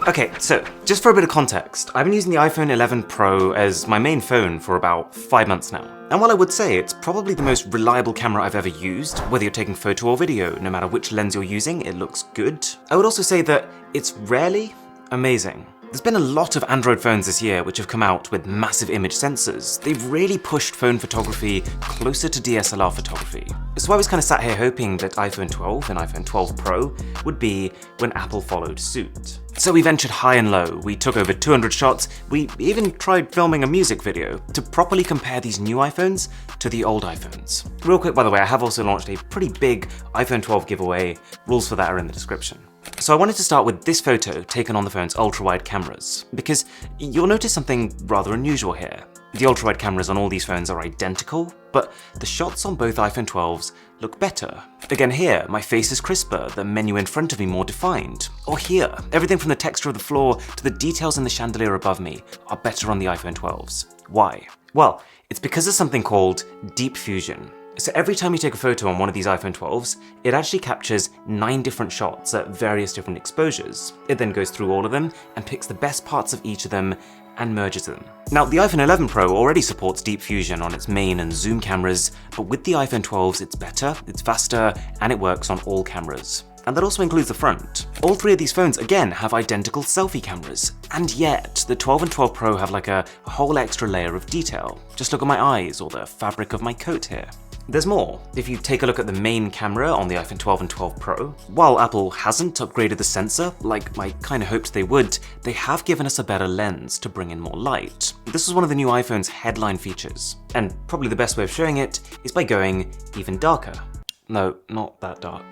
Okay, so just for a bit of context, I've been using the iPhone 11 Pro as my main phone for about 5 months now. And while I would say it's probably the most reliable camera I've ever used, whether you're taking photo or video, no matter which lens you're using, it looks good. I would also say that it's rarely amazing. There's been a lot of Android phones this year which have come out with massive image sensors. They've really pushed phone photography closer to DSLR photography. So I was kind of sat here hoping that iPhone 12 and iPhone 12 Pro would be when Apple followed suit. So we ventured high and low, we took over 200 shots, we even tried filming a music video to properly compare these new iPhones to the old iPhones. Real quick, by the way, I have also launched a pretty big iPhone 12 giveaway. Rules for that are in the description. So I wanted to start with this photo taken on the phone's ultra-wide cameras, because you'll notice something rather unusual here. The ultra-wide cameras on all these phones are identical, but the shots on both iPhone 12s look better. Again here, my face is crisper, the menu in front of me more defined. Or here, everything from the texture of the floor to the details in the chandelier above me are better on the iPhone 12s. Why? Well, it's because of something called deep fusion. So every time you take a photo on one of these iPhone 12s, it actually captures 9 different shots at various different exposures. It then goes through all of them and picks the best parts of each of them and merges them. Now, the iPhone 11 Pro already supports deep fusion on its main and zoom cameras, but with the iPhone 12s, it's better, it's faster, and it works on all cameras. And that also includes the front. All 3 of these phones, again, have identical selfie cameras. And yet, the 12 and 12 Pro have like a whole extra layer of detail. Just look at my eyes or the fabric of my coat here. There's more. If you take a look at the main camera on the iPhone 12 and 12 Pro, while Apple hasn't upgraded the sensor, like I kinda hoped they would, they have given us a better lens to bring in more light. This is one of the new iPhone's headline features, and probably the best way of showing it is by going even darker. No, not that dark.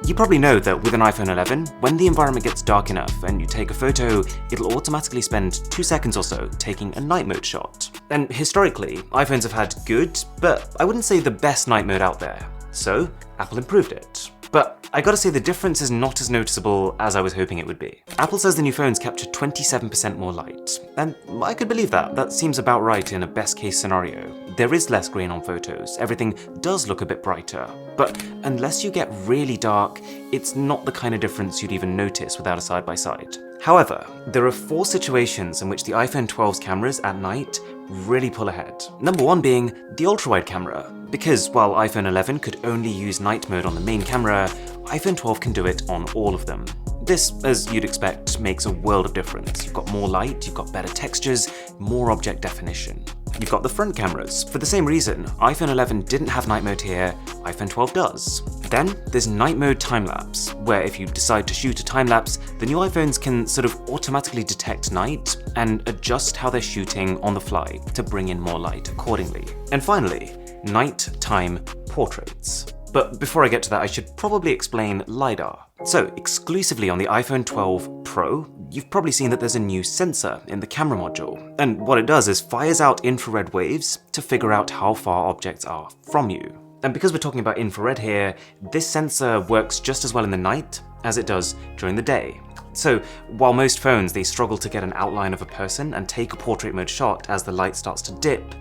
You probably know that with an iPhone 11, when the environment gets dark enough and you take a photo, it'll automatically spend 2 seconds or so taking a night mode shot. And historically, iPhones have had good, but I wouldn't say the best night mode out there. So, Apple improved it. But I gotta say the difference is not as noticeable as I was hoping it would be. Apple says the new phones capture 27% more light, and I could believe that. That seems about right in a best case scenario. There is less grain on photos, everything does look a bit brighter, but unless you get really dark, it's not the kind of difference you'd even notice without a side-by-side. However, there are 4 situations in which the iPhone 12's cameras at night really pull ahead. Number 1 being the ultra-wide camera, because while iPhone 11 could only use night mode on the main camera, iPhone 12 can do it on all of them. This, as you'd expect, makes a world of difference. You've got more light, you've got better textures, more object definition. You've got the front cameras. For the same reason, iPhone 11 didn't have night mode here, iPhone 12 does. Then there's night mode time-lapse, where if you decide to shoot a time-lapse, the new iPhones can sort of automatically detect night and adjust how they're shooting on the fly to bring in more light accordingly. And finally, nighttime portraits. But before I get to that, I should probably explain Lidar. So, exclusively on the iPhone 12 Pro, you've probably seen that there's a new sensor in the camera module. And what it does is fires out infrared waves to figure out how far objects are from you. And because we're talking about infrared here, this sensor works just as well in the night as it does during the day. So while most phones, they struggle to get an outline of a person and take a portrait mode shot as the light starts to dip,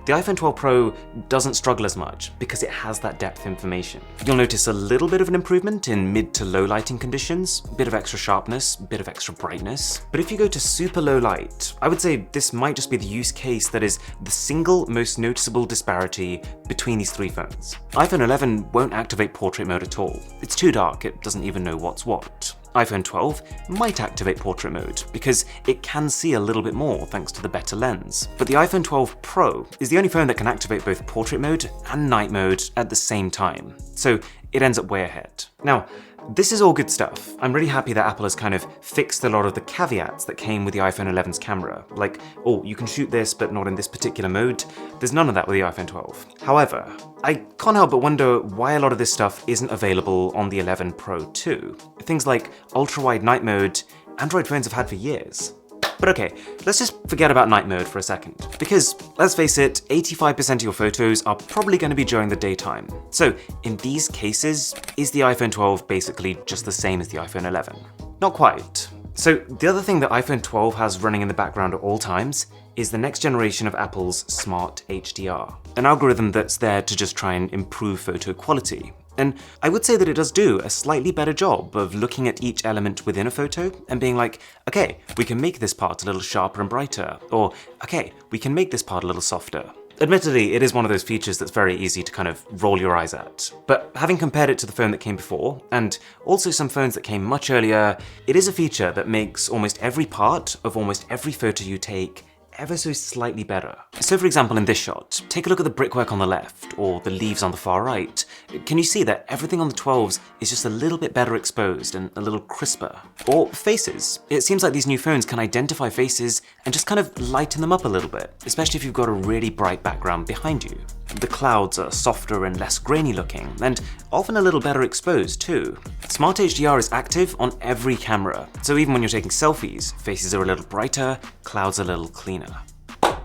the iPhone 12 Pro doesn't struggle as much because it has that depth information. You'll notice a little bit of an improvement in mid to low lighting conditions, a bit of extra sharpness, a bit of extra brightness. But if you go to super low light, I would say this might just be the use case that is the single most noticeable disparity between these 3 phones. iPhone 11 won't activate portrait mode at all. It's too dark, it doesn't even know what's what. iPhone 12 might activate portrait mode because it can see a little bit more thanks to the better lens. But the iPhone 12 Pro is the only phone that can activate both portrait mode and night mode at the same time, so it ends up way ahead. Now, this is all good stuff. I'm really happy that Apple has kind of fixed a lot of the caveats that came with the iPhone 11's camera, like, oh, you can shoot this but not in this particular mode. There's none of that with the iPhone 12. However, I can't help but wonder why a lot of this stuff isn't available on the 11 Pro too. Things like ultra-wide night mode, Android phones have had for years. But okay, let's just forget about night mode for a second, because let's face it, 85% of your photos are probably going to be during the daytime. So in these cases, is the iPhone 12 basically just the same as the iPhone 11? Not quite. So the other thing that iPhone 12 has running in the background at all times is the next generation of Apple's Smart HDR, an algorithm that's there to just try and improve photo quality. And I would say that it does do a slightly better job of looking at each element within a photo and being like, okay, we can make this part a little sharper and brighter, or okay, we can make this part a little softer. Admittedly, it is one of those features that's very easy to kind of roll your eyes at, but having compared it to the phone that came before, and also some phones that came much earlier, it is a feature that makes almost every part of almost every photo you take ever so slightly better. So for example, in this shot, take a look at the brickwork on the left, or the leaves on the far right. Can you see that everything on the 12s is just a little bit better exposed and a little crisper? Or faces. It seems like these new phones can identify faces and just kind of lighten them up a little bit, especially if you've got a really bright background behind you. The clouds are softer and less grainy looking, and often a little better exposed too. Smart HDR is active on every camera, so even when you're taking selfies, faces are a little brighter, clouds a little cleaner.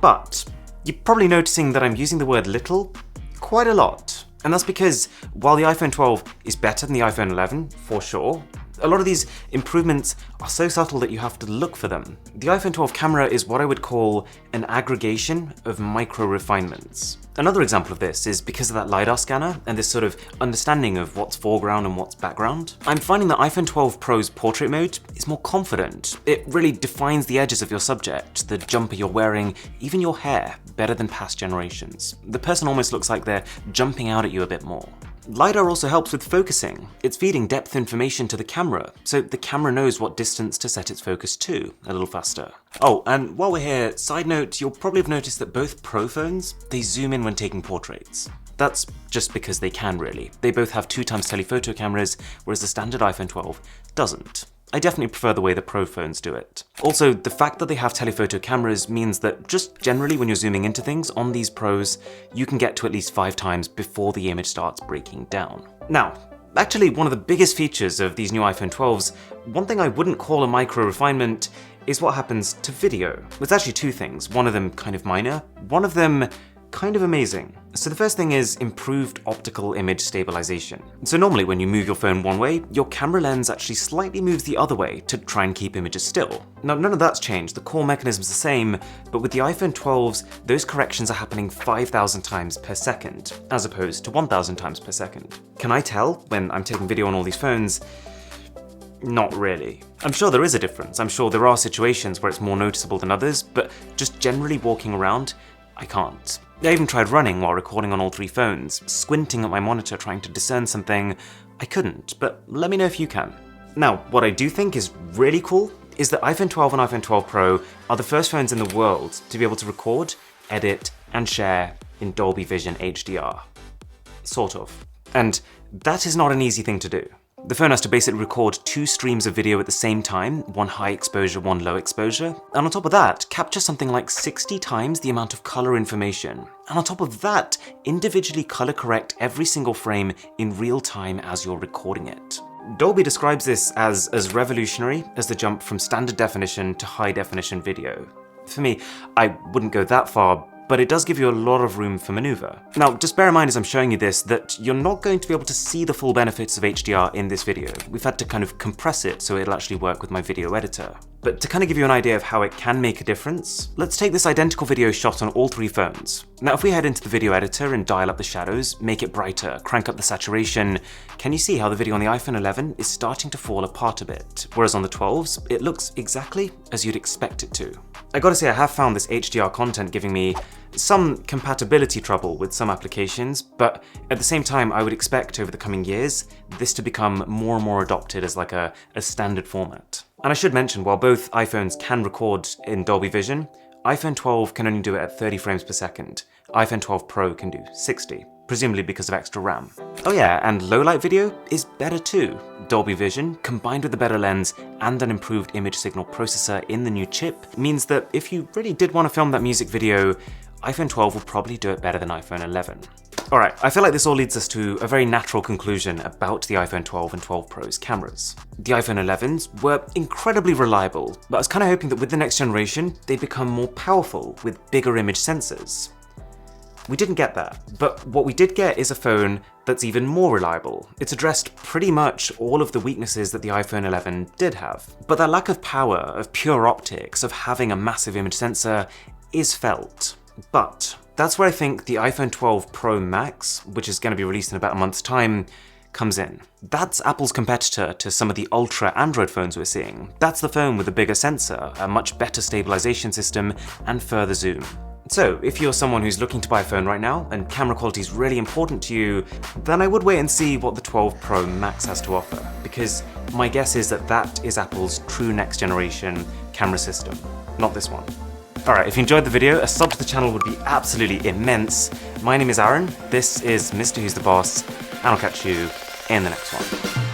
But you're probably noticing that I'm using the word little quite a lot. And that's because while the iPhone 12 is better than the iPhone 11, for sure, a lot of these improvements are so subtle that you have to look for them. The iPhone 12 camera is what I would call an aggregation of micro refinements. Another example of this is because of that Lidar scanner and this sort of understanding of what's foreground and what's background. I'm finding that iPhone 12 Pro's portrait mode is more confident. It really defines the edges of your subject, the jumper you're wearing, even your hair, better than past generations. The person almost looks like they're jumping out at you a bit more. Lidar also helps with focusing. It's feeding depth information to the camera, so the camera knows what distance to set its focus to a little faster. Oh, and while we're here, side note, you'll probably have noticed that both Pro phones, they zoom in when taking portraits. That's just because they can really. They both have 2x telephoto cameras, whereas the standard iPhone 12 doesn't. I definitely prefer the way the Pro phones do it. Also, the fact that they have telephoto cameras means that just generally when you're zooming into things on these Pros, you can get to at least 5 times before the image starts breaking down. Now, actually one of the biggest features of these new iPhone 12s, one thing I wouldn't call a micro refinement, is what happens to video. It's actually two things, one of them kind of minor, one of them kind of amazing. So the first thing is improved optical image stabilization. So normally when you move your phone one way, your camera lens actually slightly moves the other way to try and keep images still. Now none of that's changed, the core mechanism's the same, but with the iPhone 12s, those corrections are happening 5,000 times per second, as opposed to 1,000 times per second. Can I tell when I'm taking video on all these phones? Not really. I'm sure there is a difference, I'm sure there are situations where it's more noticeable than others, but just generally walking around, I can't. I even tried running while recording on all 3 phones, squinting at my monitor trying to discern something. I couldn't, but let me know if you can. Now, what I do think is really cool is that iPhone 12 and iPhone 12 Pro are the first phones in the world to be able to record, edit, and share in Dolby Vision HDR. Sort of. And that is not an easy thing to do. The phone has to basically record 2 streams of video at the same time, one high exposure, one low exposure, and on top of that, capture something like 60 times the amount of color information. And on top of that, individually color correct every single frame in real time as you're recording it. Dolby describes this as revolutionary as the jump from standard definition to high definition video. For me, I wouldn't go that far, but it does give you a lot of room for maneuver. Now, just bear in mind as I'm showing you this that you're not going to be able to see the full benefits of HDR in this video. We've had to kind of compress it so it'll actually work with my video editor. But to kind of give you an idea of how it can make a difference, let's take this identical video shot on all 3 phones. Now, if we head into the video editor and dial up the shadows, make it brighter, crank up the saturation, can you see how the video on the iPhone 11 is starting to fall apart a bit? Whereas on the 12s, it looks exactly as you'd expect it to. I gotta say, I have found this HDR content giving me some compatibility trouble with some applications, but at the same time, I would expect over the coming years, this to become more and more adopted as like a standard format. And I should mention, while both iPhones can record in Dolby Vision, iPhone 12 can only do it at 30 frames per second. iPhone 12 Pro can do 60, presumably because of extra RAM. Oh yeah, and low light video is better too. Dolby Vision, combined with a better lens and an improved image signal processor in the new chip, means that if you really did want to film that music video, iPhone 12 will probably do it better than iPhone 11. Alright, I feel like this all leads us to a very natural conclusion about the iPhone 12 and 12 Pro's cameras. The iPhone 11s were incredibly reliable, but I was kind of hoping that with the next generation, they'd become more powerful with bigger image sensors. We didn't get that, but what we did get is a phone that's even more reliable. It's addressed pretty much all of the weaknesses that the iPhone 11 did have. But that lack of power, of pure optics, of having a massive image sensor is felt. But that's where I think the iPhone 12 Pro Max, which is going to be released in about a month's time, comes in. That's Apple's competitor to some of the Ultra Android phones we're seeing. That's the phone with a bigger sensor, a much better stabilization system, and further zoom. So, if you're someone who's looking to buy a phone right now, and camera quality is really important to you, then I would wait and see what the 12 Pro Max has to offer, because my guess is that that is Apple's true next generation camera system, not this one. Alright, if you enjoyed the video, a sub to the channel would be absolutely immense. My name is Aaron, this is Mr. Who's the Boss, and I'll catch you in the next one.